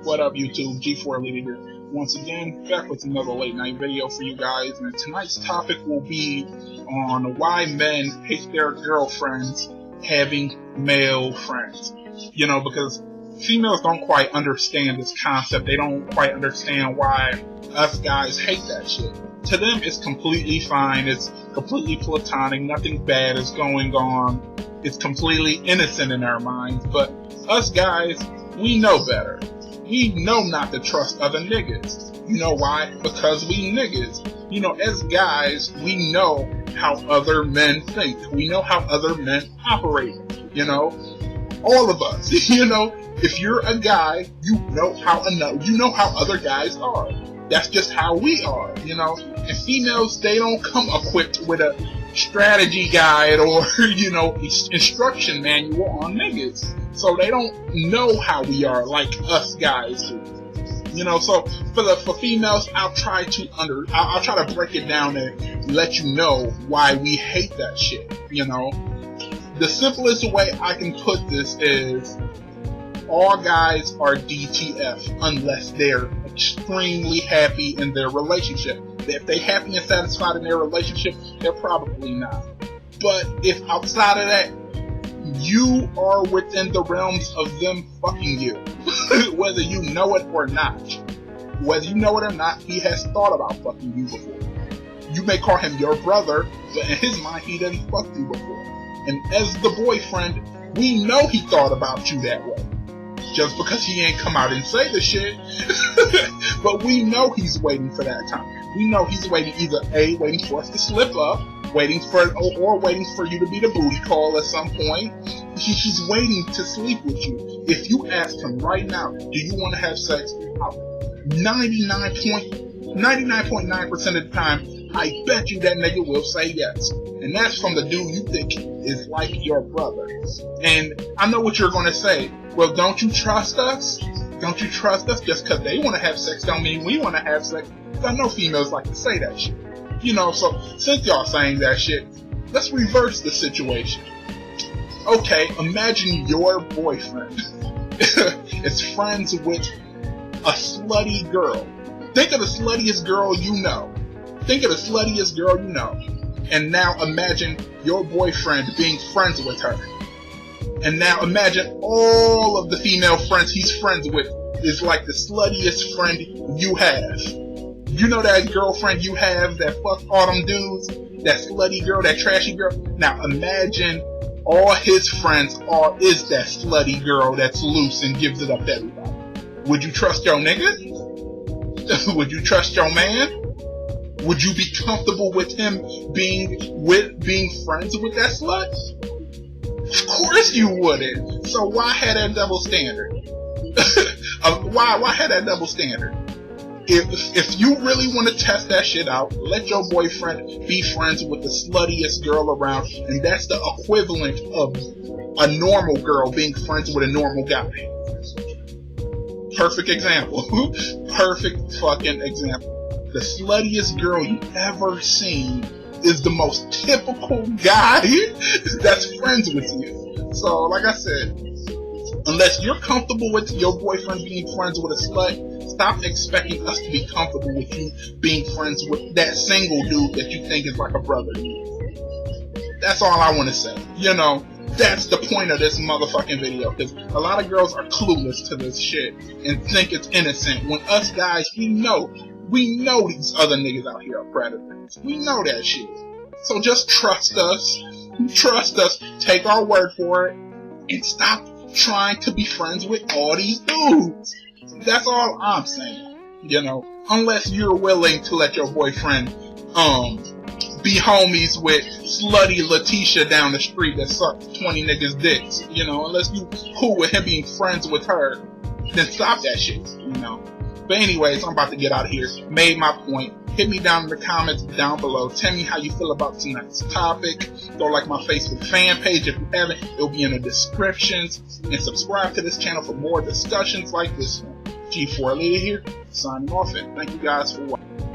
What up, YouTube? G4 Leader here. Once again, back with another late night video for you guys. And tonight's topic will be on why men hate their girlfriends having male friends. You know, because females don't quite understand this concept. They don't quite understand why us guys hate that shit. To them, it's completely fine. It's completely platonic. Nothing bad is going on. It's completely innocent in our minds. But us guys, we know better. We know not to trust other niggas. You know why? Because we niggas. You know, as guys, we know how other men think. We know how other men operate. You know, all of us. You know, if you're a guy, you know how other guys are. That's just how we are. You know, and females, they don't come equipped with a strategy guide or, you know, instruction manual on niggas. So they don't know how we are like us guys do. You know, so for females, I'll try to break it down and let you know why we hate that shit. You know, the simplest way I can put this is all guys are DTF unless they're extremely happy in their relationship. If they're happy and satisfied in their relationship, they're probably not. But if outside of that, you are within the realms of them fucking you, whether you know it or not. Whether you know it or not, he has thought about fucking you before. You may call him your brother, but in his mind, he doesn't fuck you before. And as the boyfriend, we know he thought about you that way. Just because he ain't come out and say the shit. But we know he's waiting for that time. We know he's waiting, either A, waiting for us to slip up, waiting for you to be the booty call at some point. He's waiting to sleep with you. If you ask him right now, do you want to have sex? 99.9% of the time, I bet you that nigga will say yes. And that's from the dude you think is like your brother. And I know what you're going to say. Well, don't you trust us? Don't you trust us? Just because they want to have sex don't mean we want to have sex. I know females like to say that shit. You know, so since y'all saying that shit, let's reverse the situation. Okay, imagine your boyfriend is friends with a slutty girl. Think of the sluttiest girl you know. Think of the sluttiest girl you know. And now imagine your boyfriend being friends with her. And now imagine all of the female friends he's friends with is like the sluttiest friend you have. You know that girlfriend you have that fuck all them dudes? That slutty girl, that trashy girl? Now imagine all his friends is that slutty girl that's loose and gives it up to everybody. Would you trust your nigga? Would you trust your man? Would you be comfortable with him being friends with that slut? Of course you wouldn't. So why have that double standard? Why have that double standard? If you really want to test that shit out, let your boyfriend be friends with the sluttiest girl around, and that's the equivalent of a normal girl being friends with a normal guy. Perfect example. Perfect fucking example. The sluttiest girl you've ever seen is the most typical guy that's friends with you. So, like I said, unless you're comfortable with your boyfriend being friends with a slut, stop expecting us to be comfortable with you being friends with that single dude that you think is like a brother to you. That's all I want to say. You know, that's the point of this motherfucking video, because a lot of girls are clueless to this shit and think it's innocent, when us guys, we know these other niggas out here are predators. We know that shit. So just trust us. Trust us. Take our word for it. And stop trying to be friends with all these dudes. That's all I'm saying. You know, unless you're willing to let your boyfriend be homies with slutty Letitia down the street that sucks 20 niggas' dicks. You know, unless you cool with him being friends with her, then stop that shit. You know. But anyways, I'm about to get out of here. Made my point. Hit me down in the comments down below. Tell me how you feel about tonight's topic. Go like my Facebook fan page if you haven't. It'll be in the descriptions. And subscribe to this channel for more discussions like this one. G4 Leader here, signing off, and thank you guys for watching.